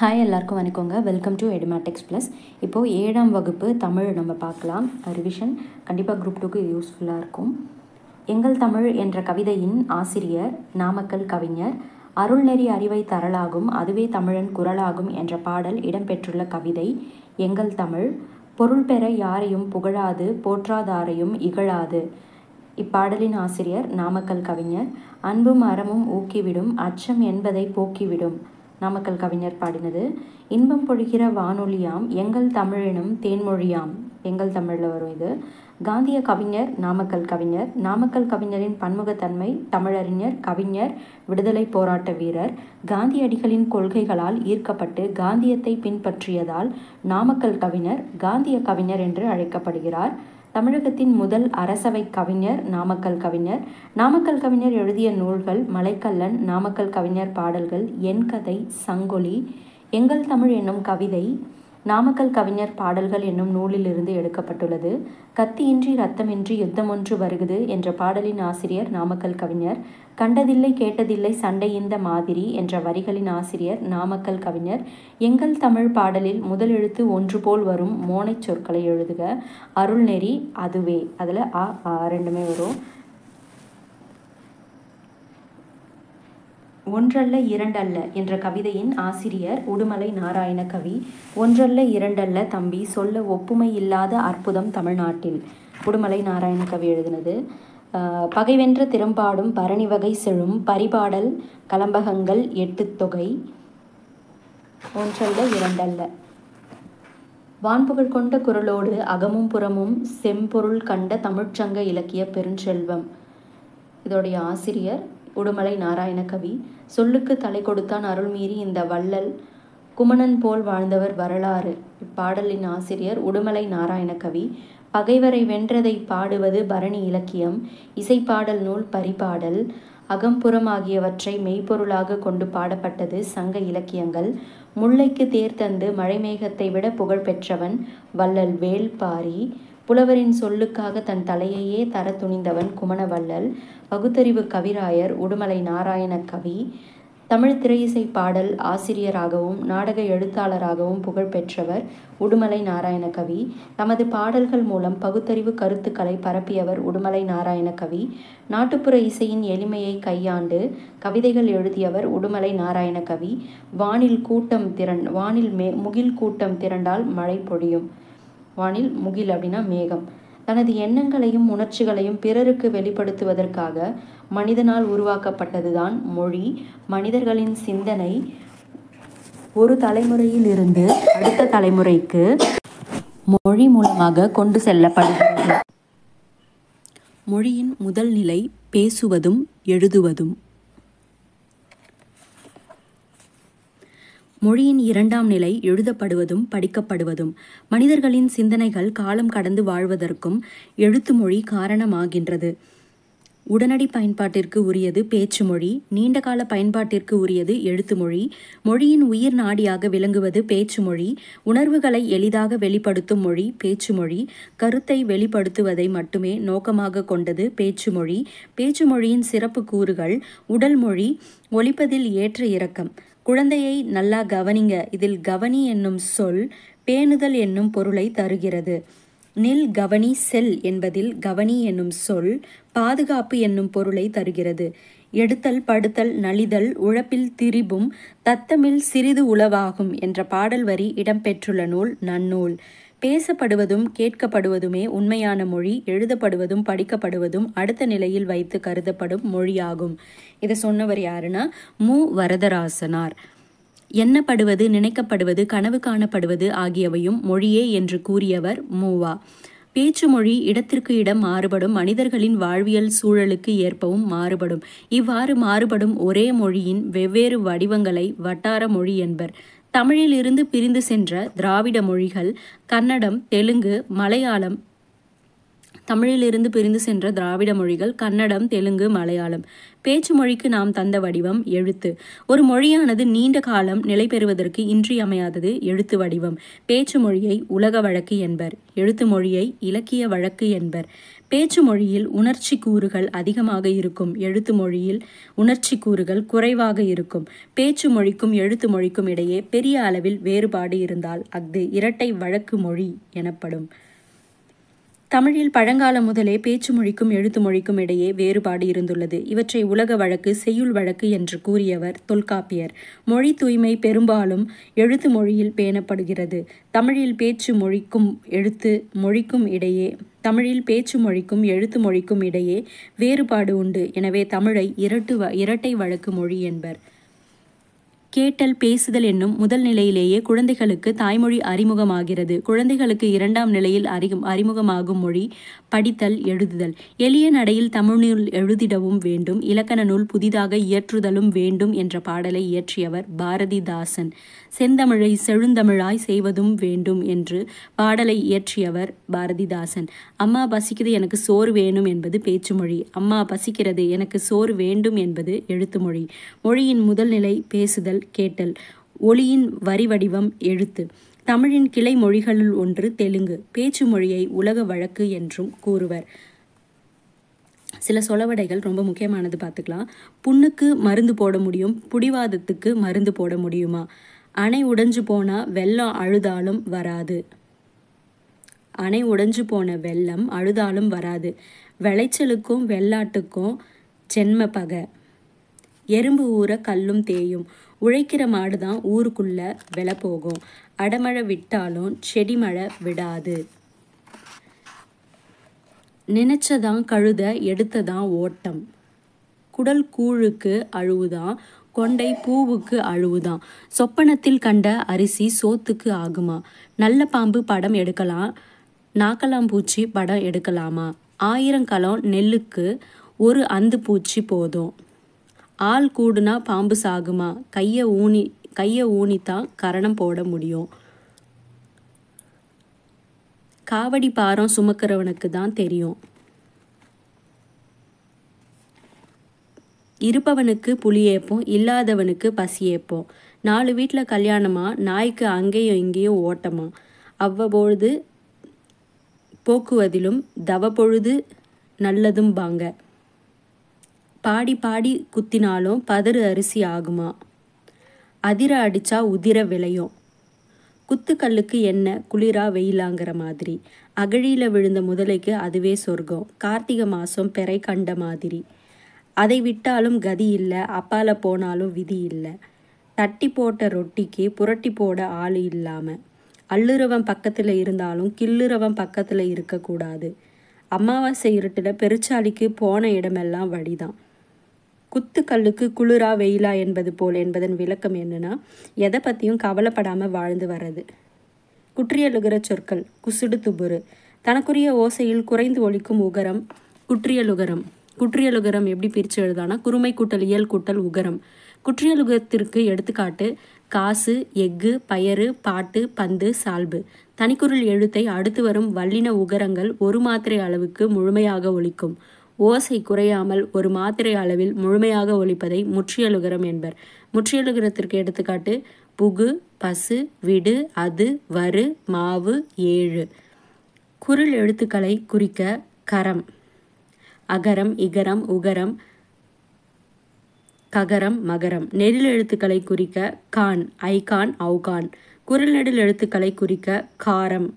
Hi எல்லாருக்கும் வணக்கங்க. Welcome to Edumatics plus. இப்போது 7ஆம் வகுப்பு தமிழ் நம்ம பார்க்கலாம். ரிவிஷன் கண்டிப்பாக குரூப் 2க்கு யூஸ்ஃபுல்லாக இருக்கும். எங்கள் தமிழ் என்ற கவிதையின் ஆசிரியர் நாமக்கல் கவிஞர். அருள்நெறி அறிவை தரலாகும் அதுவே தமிழன் குரலாகும் என்ற பாடல் இடம்பெற்றுள்ள கவிதை எங்கள் தமிழ். பொருள் பெற யாரையும் புகழாது போற்றாதாரையும் இகழாது. இப்பாடலின் ஆசிரியர் நாமக்கல் கவிஞர். அன்பும் அறமும் ஊக்கிவிடும் அச்சம் என்பதை போக்கிவிடும். நாமக்கல் கவிஞர் பாடினது. இன்பம் பொழிகிற வானொலியாம் எங்கள் தமிழெனும் தேன்மொழியாம். எங்கள் தமிழில் வரும் இது. காந்திய கவிஞர் நாமக்கல் கவிஞர். நாமக்கல் கவிஞரின் பன்முகத்தன்மை. தமிழறிஞர், கவிஞர், விடுதலை போராட்ட வீரர். காந்தியடிகளின் கொள்கைகளால் ஈர்க்கப்பட்டு காந்தியத்தை பின்பற்றியதால் நாமக்கல் கவிஞர் காந்திய கவிஞர் என்று அழைக்கப்படுகிறார். தமிழகத்தின் முதல் அரசவை கவிஞர் நாமக்கல் கவிஞர். நாமக்கல் கவிஞர் எழுதிய நூல்கள் மலைக்கல்லன், நாமக்கல் கவிஞர் பாடல்கள், என் கதை, சங்கொலி. எங்கள் தமிழ் என்னும் கவிதை நாமக்கல் கவிஞர் பாடல்கள் என்னும் நூலிலிருந்து எடுக்கப்பட்டுள்ளது. கத்தியின்றி இரத்தமின்றி யுத்தமொன்று வருகுது என்ற பாடலின் ஆசிரியர் நாமக்கல் கவிஞர். கண்டதில்லை கேட்டதில்லை சண்டை இந்த மாதிரி என்ற வரிகளின் ஆசிரியர் நாமக்கல் கவிஞர். எங்கள் தமிழ் பாடலில் முதல் எழுத்து ஒன்று போல் வரும் மோனைச் சொற்களை எழுதுக. அருள்நெறி அதுவே, அதில் ரெண்டுமே வரும். ஒன்றல்ல இரண்டல்ல என்ற கவிதையின் ஆசிரியர் உடுமலை நாராயண கவி. ஒன்றல்ல இரண்டல்ல தம்பி சொல்ல ஒப்புமை இல்லாத அற்புதம் தமிழ்நாட்டில். உடுமலை நாராயண கவி எழுதினது. பகைவென்ற திறம்பாடும் பரணி வகை செழும் பரிபாடல் கலம்பகங்கள் 8 தொகை. ஒன்றல்ல இரண்டல்ல. வான்புகழ் கொண்ட குரலோடு அகமும் புறமும் செம்பொருள் கண்ட தமிழ்ச்சங்க இலக்கிய பெருஞ்செல்வம். இதோடைய ஆசிரியர் உடுமலை நாராயண கவி. சொல்லுக்கு தலை கொடுத்தான் அருள் மீறி இந்த வள்ளல் குமணன் போல் வாழ்ந்தவர் வரலாறு. இப்பாடலின் ஆசிரியர் உடுமலை நாராயண கவி. பகைவரை வென்றதை பாடுவது பரணி இலக்கியம். இசைப்பாடல் நூல் பரிபாடல். அகம்புறம் ஆகியவற்றை மெய்ப்பொருளாக கொண்டு பாடப்பட்டது சங்க இலக்கியங்கள். முல்லைக்கு தேர் தந்து மழைமேகத்தை விட புகழ் பெற்றவன் வள்ளல் வேள்பாரி. புலவரின் சொல்லுக்காக தன் தலையையே தர துணிந்தவன் குமணவள்ளல். பகுத்தறிவு கவிராயர் உடுமலை நாராயண கவி. தமிழ் திரையிசை பாடல் ஆசிரியராகவும் நாடக எழுத்தாளராகவும் புகழ் பெற்றவர் உடுமலை நாராயண கவி. தமது பாடல்கள் மூலம் பகுத்தறிவு கருத்துக்களை பரப்பியவர் உடுமலை நாராயண கவி. நாட்டுப்புற இசையின் எளிமையை கையாண்டு கவிதைகள் எழுதியவர் உடுமலை நாராயண கவி. வானில் முகில் கூட்டம் திரண்டால் மழை பொழியும். வானில் முகில் அப்படின்னா மேகம். தனது எண்ணங்களையும் உணர்ச்சிகளையும் பிறருக்கு வெளிப்படுத்துவதற்காக மனிதனால் உருவாக்கப்பட்டதுதான் மொழி. மனிதர்களின் சிந்தனை ஒரு தலைமுறையில் இருந்து அடுத்த தலைமுறைக்கு மொழி மூலமாக கொண்டு செல்லப்படுகிறது. மொழியின் முதல் நிலை பேசுவதும் எழுதுவதும். மொழியின் 2ஆம் நிலை எழுதப்படுவதும் படிக்கப்படுவதும். மனிதர்களின் சிந்தனைகள் காலம் கடந்து வாழ்வதற்கும் எழுத்து மொழி காரணமாகின்றது. உடனடி பயன்பாட்டிற்கு உரியது பேச்சு மொழி. நீண்டகால பயன்பாட்டிற்கு உரியது எழுத்து மொழி. மொழியின் உயிர் நாடியாக விளங்குவது பேச்சு மொழி. உணர்வுகளை எளிதாக வெளிப்படுத்தும் மொழி பேச்சு மொழி. கருத்தை வெளிப்படுத்துவதை மட்டுமே நோக்கமாக கொண்டது பேச்சு மொழி. பேச்சு மொழியின் சிறப்பு கூறுகள்: உடல் மொழி, ஒலிப்பதில் ஏற்ற இறக்கம். குழந்தையை நல்லா கவனிங்க. இதில் கவனி என்னும் சொல் பேணுதல் என்னும் பொருளை தருகிறது. நில் கவனி செல் என்பதில் கவனி என்னும் சொல் பாதுகாப்பு என்னும் பொருளை தருகிறது. எடுத்தல் படுத்தல் நலிதல் உழப்பில் திரிபும் தத்தமில் சிறிது உளவாகும் என்ற பாடல் வரி இடம்பெற்றுள்ள நூல் நன்னூல். பேசப்படுவதும் கேட்கப்படுவதுமே உண்மையான மொழி. எழுதப்படுவதும் படிக்கப்படுவதும் அடுத்த நிலையில் வைத்து கருதப்படும் மொழியாகும். இதை சொன்னவர் யாருன்னா மு. வரதராசனார். எண்ணப்படுவது, நினைக்கப்படுவது, கனவு காணப்படுவது ஆகியவையும் மொழியே என்று கூறியவர் மூவா. பேச்சு மொழி இடத்திற்கு இடம் மாறுபடும். மனிதர்களின் வாழ்வியல் சூழலுக்கு ஏற்பவும் மாறுபடும். இவ்வாறு மாறுபடும் ஒரே மொழியின் வெவ்வேறு வடிவங்களை வட்டார மொழி என்பர். தமிழில் இருந்து பிரிந்து சென்ற திராவிட மொழிகள் கன்னடம், தெலுங்கு, மலையாளம். தமிழிலிருந்து பிரிந்து சென்ற திராவிட மொழிகள் கன்னடம், தெலுங்கு, மலையாளம். பேச்சு மொழிக்கு நாம் தந்த வடிவம் எழுத்து. ஒரு மொழியானது நீண்ட காலம் நிலை பெறுவதற்கு இன்றியமையாதது எழுத்து வடிவம். பேச்சு மொழியை உலக வழக்கு என்பர். எழுத்து மொழியை இலக்கிய வழக்கு என்பர். பேச்சு மொழியில் உணர்ச்சி கூறுகள் அதிகமாக இருக்கும், எழுத்து மொழியில் உணர்ச்சி கூறுகள் குறைவாக இருக்கும். பேச்சு மொழிக்கும் எழுத்து மொழிக்கும் இடையே பெரிய அளவில் வேறுபாடு இருந்தால் அஃது இரட்டை வழக்கு மொழி எனப்படும். தமிழில் பழங்காலம் முதலே பேச்சு மொழிக்கும் எழுத்து மொழிக்கும் இடையே வேறுபாடு இருந்துள்ளது. இவற்றை உலக வழக்கு, செய்யுள் வழக்கு என்று கூறியவர் தொல்காப்பியர். மொழி தூய்மை பெரும்பாலும் எழுத்து மொழியில் பேணப்படுகிறது. தமிழில் பேச்சு மொழிக்கும் எழுத்து மொழிக்கும் எழுத்து மொழிக்கும் இடையே வேறுபாடு உண்டு. எனவே தமிழை இரட்டை வழக்கு மொழி என்பர். கேட்டல், பேசுதல் என்னும் முதல் நிலையிலேயே குழந்தைகளுக்கு தாய்மொழி அறிமுகமாகிறது. குழந்தைகளுக்கு இரண்டாம் நிலையில் அறிமுகமாகும் மொழி படித்தல், எழுதுதல். எளிய நடையில் தமிழ்நூல் எழுதிடவும் வேண்டும், இலக்கண நூல் புதிதாக இயற்றுதலும் வேண்டும் என்ற பாடலை இயற்றியவர் பாரதிதாசன். செந்தமிழை செழுந்தமிழாய் செய்வதும் வேண்டும் என்று பாடலை இயற்றியவர் பாரதிதாசன். அம்மா பசிக்குது எனக்கு சோறு வேணும் என்பது பேச்சு மொழி. அம்மா பசிக்கிறது எனக்கு சோறு வேண்டும் என்பது எழுத்து மொழி. மொழியின் முதல் நிலை பேசுதல், கேட்டல். ஒலியின் வரி வடிவம் எழுத்து. தமிழின் கிளை மொழிகளுள் ஒன்று தெலுங்கு. பேச்சு மொழியை உலக வழக்கு என்றும் கூறுவர். சில சொலவடைகள் ரொம்ப முக்கியமானது பார்த்துக்கலாம். புண்ணுக்கு மருந்து போட முடியும், புடிவாதத்துக்கு மருந்து போட முடியுமா? அணை உடைஞ்சு போனா வெள்ளம் அழுதாலும் வராது. அணை உடைஞ்சு போன வெள்ளம் அழுதாலும் வராது. விளைச்சலுக்கும் வெள்ளாட்டுக்கும் ஜென்ம பகை. எறும்பு ஊற கல்லும் தேயும். உழைக்கிற மாடுதான் ஊருக்குள்ள வெலை போகும். அடமழை விட்டாலும் செடி மழை விடாது. நினைச்சதான் கழுத, எடுத்ததான் ஓட்டம். குடல் கூழுக்கு அழுவுதான், கொண்டை பூவுக்கு அழுவுதான். சொப்பனத்தில் கண்ட அரிசி சோத்துக்கு ஆகுமா? நல்ல பாம்பு படம் எடுக்கலாம், நாக்கலாம்பூச்சி படம் எடுக்கலாமா? 1000 கலம் நெல்லுக்கு ஒரு அந்து பூச்சி போதும். ஆள் கூடுனா பாம்பு சாகுமா? கையை ஊனித்தான் கரணம் போட முடியும். காவடி பாரம் சுமக்கிறவனுக்கு தான் தெரியும். இருப்பவனுக்கு புளியேப்போம், இல்லாதவனுக்கு பசியேப்போம். 4 வீட்டில் கல்யாணமா, நாய்க்கு அங்கேயும் இங்கேயும் ஓட்டமா. அவ்வப்பொழுது போக்குவதிலும் தவப்பொழுது நல்லதும் பாங்க. பாடி பாடி குத்தினாலும் பதறு அரிசி ஆகுமா? அதிர அடிச்சா உதிர விளையும். குத்துக்கல்லுக்கு என்ன குளிரா வெயிலாங்கிற மாதிரி. அகழியில விழுந்த முதலைக்கு அதுவே சொர்க்கம். கார்த்திகை மாதம் பெறை கண்ட மாதிரி. அதை விட்டாலும் கதி இல்லை, அப்பால போனாலும் விதி இல்லை. தட்டி போட்ட ரொட்டிக்கு புரட்டி போட ஆள் இல்லாமல். அள்ளுறவன் பக்கத்தில் இருந்தாலும் கிள்ளுறவன் பக்கத்தில் இருக்கக்கூடாது. அமாவாசை இருட்டில் பெருச்சாலிக்கு போன இடமெல்லாம் வழிதான். குத்துக்கல்லுக்கு குளிரா வெயிலா என்பது போல் என்பதன் விளக்கம் என்னன்னா, எதை பற்றியும் கவலைப்படாமல் வாழ்ந்து வர்றது. குற்றியலுகிற சொற்கள். குசுடு துபுரு. தனக்குரிய ஓசையில் குறைந்து ஒலிக்கும் உகரம் குற்றியலுகரம். குற்றியலுகரம் எப்படி பிரித்து எழுதானா, குறுமை கூட்டல் இயல் கூட்டல் உகரம். குற்றியலுகத்திற்கு எடுத்துக்காட்டு காசு, எஃகு, பயறு, பாட்டு, பந்து, சால்பு. தனிக்குறில் எழுத்தை அடுத்து வரும் வல்லின உகரங்கள் ஒரு மாத்திரை அளவுக்கு முழுமையாக ஒலிக்கும். ஓசை குறையாமல் ஒரு மாத்திரை அளவில் முழுமையாக ஒலிப்பதை முற்றியலுகரம் என்பர். முற்றியலுகரத்திற்கு எடுத்துக்காட்டு புகு, பசு, விடு, அது, வரு, மாவு, 7. குரில் எழுத்துக்களை குறிக்க கரம். அகரம், இகரம், உகரம், ககரம், மகரம். நெடில் எழுத்துக்களை குறிக்க கான், ஐகான், ஔகான். குரில் நெடில் எழுத்துக்களை குறிக்க காரம்,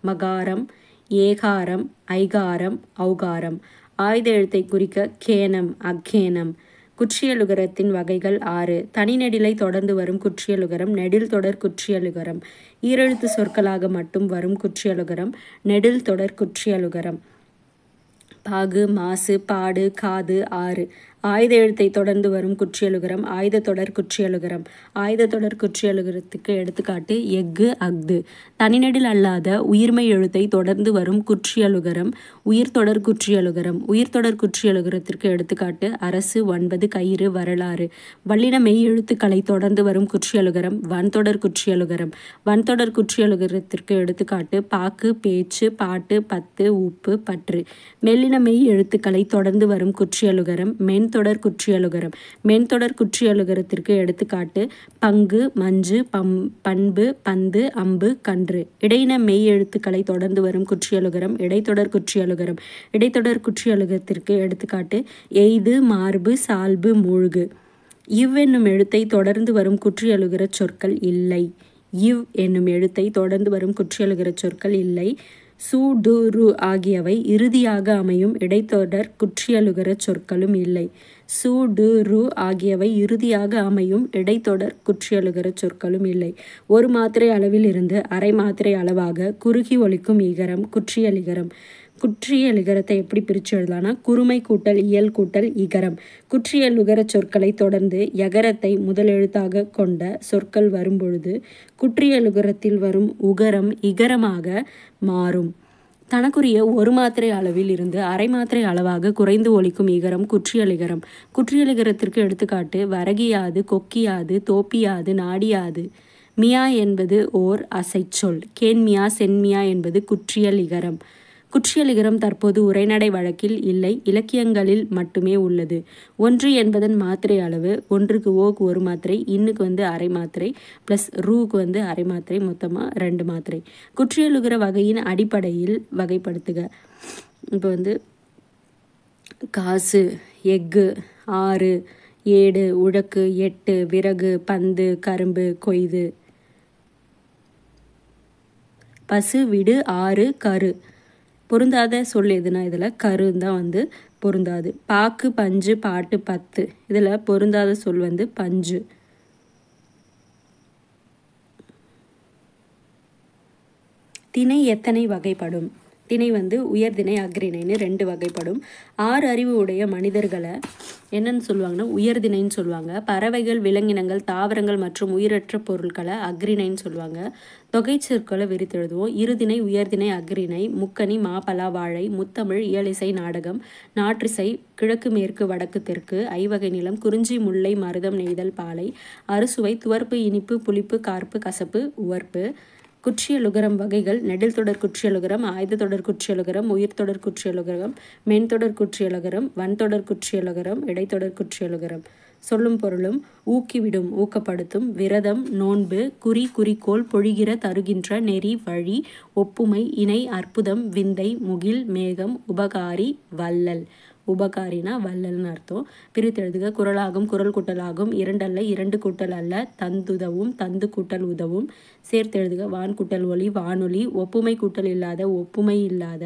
மகாரம், ஏகாரம், ஐகாரம், ஔகாரம். ஆயுத எழுத்தை குறிக்க கேனம், அக்கேனம். குற்றியலுகரத்தின் வகைகள் 6. தனிநெடிலை தொடர்ந்து வரும் குற்றியலுகரம், நெடில் தொடர் குற்றியலுகரம். ஈரெழுத்து சொற்களாக மட்டும் வரும் குற்றியலுகரம், நெடில் தொடர் குற்றியலுகரம். பாகு, மாசு, பாடு, காது. 6. ஆயுத எழுத்தை தொடர்ந்து வரும் குற்றியலுகரம், ஆயுத தொடர் குற்றியலுகரம். ஆயுத தொடர் குற்றியலுகரத்துக்கு எடுத்துக்காட்டு எஃகு, அஃது. தனிநெடில் அல்லாத உயிர்மை எழுத்தை தொடர்ந்து வரும் குற்றியலுகரம், உயிர்தொடர் குற்றியலுகரம். உயிர்தொடர் குற்றியலுகரத்திற்கு எடுத்துக்காட்டு அரசு, 9, கயிறு, வரலாறு. வல்லின மெய் எழுத்துக்களை தொடர்ந்து வரும் குற்றியலுகரம், வன்தொடர் குற்றியலுகரம். வன்தொடர் குற்றியலுகரத்திற்கு எடுத்துக்காட்டு பாக்கு, பேச்சு, பாட்டு, பத்து, உப்பு, பற்று. மெல்லின மெய் எழுத்துக்களை தொடர்ந்து வரும் குற்றியலுகரம், மென் மென்தொடர் குற்றியலுகரம். மென்தொடர் குற்றியலுகரத்திற்கு எடுத்துக்காட்டு பங்கு, மஞ்சு, பண்பு, பந்து, அம்பு, கன்று. இடையின மெய் எழுத்துக்களை தொடர்ந்து வரும் குற்றியலுகரம் இடைத்தொடர் குற்றியலுகரம். இடைத்தொடர் குற்றியலுகரத்திற்கு எடுத்துக்காட்டு எய்து, மார்பு, சால்பு, மூழ்கு. இவ் என்னும் எழுத்தை தொடர்ந்து வரும் குற்றியலுகர சொற்கள் இல்லை. இவ் என்னும் எழுத்தை தொடர்ந்து வரும் குற்றியலுகர சொற்கள் இல்லை. சு, டு, ரு ஆகியவை இறுதியாக அமையும் இடைத்தொடர் குற்றியலுகர சொற்களும் இல்லை. சு, டு, ரு ஆகியவை இறுதியாக அமையும் இடைத்தொடர் குற்றியலுகர சொற்களும் இல்லை. ஒரு மாத்திரை அளவில் இருந்து அரை மாத்திரை அளவாக குறுகி ஒலிக்கும் இகரம் குற்றியலிகரம். குற்றியலிகரத்தை எப்படி பிரித்து எழுதலாம்னா குறுமை கூட்டல் இயல் கூட்டல் இகரம். குற்றியலுகர சொற்களை தொடர்ந்து யகரத்தை முதல் எழுத்தாக கொண்ட சொற்கள் வரும்பொழுது குற்றியலுகரத்தில் வரும் உகரம் இகரமாக மாறும். தனக்குரிய ஒரு மாத்திரை அளவில் இருந்து அரை மாத்திரை அளவாக குறைந்து ஒலிக்கும் இகரம் குற்றியலிகரம். குற்றியலிகரத்திற்கு எடுத்துக்காட்டு வரகியாது, கொக்கியாது, தோப்பியாது, நாடியாது. மியா என்பது ஓர் அசைச்சொல். கேன்மியா, சென்மியா என்பது குற்றியலிகரம். குற்றியலிகரம் தற்போது உரைநடை வழக்கில் இல்லை, இலக்கியங்களில் மட்டுமே உள்ளது. 1 என்பதன் மாத்திரை அளவு 1க்கு ஓக்கு ஒரு மாத்திரை, இன்னுக்கு அரை மாத்திரை ப்ளஸ் ரூக்கு அரை மாத்திரை, மொத்தமாக 2 மாத்திரை. குற்றியலுகர வகையின் அடிப்படையில் வகைப்படுத்துக. இப்போ காசு, எஃகு, ஆறு, ஏடு, உழக்கு, எட்டு, விறகு, பந்து, கரும்பு, கொய்து. பசு, விடு, ஆறு, கரு. பொருந்தாத சொல் எதுனா இதில் கருன்னு தான் பொருந்தாது. பாக்கு, பஞ்சு, பாட்டு, பத்து. இதில் பொருந்தாத சொல் பஞ்சு. திணை எத்தனை வகைப்படும்? திணை உயர்திணை அஃறிணைன்னு 2 வகைப்படும். 6 அறிவு உடைய மனிதர்களை என்னன்னு சொல்லுவாங்கன்னா உயர்திணைன்னு சொல்லுவாங்க. பறவைகள், விலங்கினங்கள், தாவரங்கள் மற்றும் உயிரற்ற பொருட்களை அஃறிணைன்னு சொல்லுவாங்க. தொகை சொற்களை விரித்தெழுதுவோம். இருதிணை உயர்திணை அஃறிணை. முக்கணி, மாப்பலா, வாழை, முத்தமிழ், இயலிசை, நாடகம், நாற்றிசை, கிழக்கு மேற்கு வடக்கு தெற்கு, ஐவகை நிலம், குறிஞ்சி, முல்லை, மருதம், நெய்தல், பாலை, அறுசுவை, துவர்ப்பு, இனிப்பு, புளிப்பு, கார்ப்பு, கசப்பு, உவர்ப்பு. குற்றியலுகரம் வகைகள் நெடில் தொடர் குற்றியலுகரம், ஆயுத தொடர் குற்றியலுகரம், உயிர் தொடர் குற்றியலுகரம், மென்தொடர் குற்றியலுகரம், வன்தொடர் குற்றியலுகரம், இடைத்தொடர் குற்றியலுகரம். சொல்லும் பொருளும் ஊக்கிவிடும், ஊக்கப்படுத்தும், விரதம், நோன்பு, குறி, குறிக்கோள், பொழிகிற, தருகின்ற, நெறி, வழி, ஒப்புமை, இணை, அற்புதம், விந்தை, முகில், மேகம், உபகாரி, வள்ளல். உபகாரினா வள்ளல்னு அர்த்தம். பிரித்தெழுதுக. குரலாகும், குரல் கூட்டலாகும், 2 அல்ல 2 கூட்டல் அல்ல, தந்துதவும், தந்து கூட்டல் உதவும். சேர்த்தெழுதுக. வான் கூட்டல் ஒளி, வானொலி. ஒப்புமை கூட்டல் இல்லாத, ஒப்புமை இல்லாத.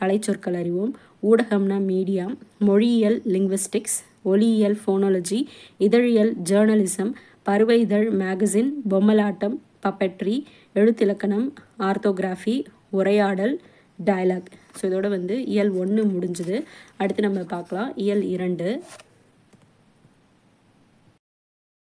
கலை சொற்கள் அறிவோம். ஊடகம்னா மீடியா. மொழியியல் லிங்குவிஸ்டிக்ஸ். ஒலியியல் ஃபோனாலஜி. இதழியல் ஜேர்னலிசம். பருவ இதழ் மேகசின். பொம்மலாட்டம் பப்பெட்ரி. எழுத்திலக்கணம் ஆர்த்தோகிராஃபி. உரையாடல் டயலாக். ஸோ இதோட இயல் 1 முடிஞ்சுது. அடுத்து நம்ம பார்க்கலாம் இயல் 2.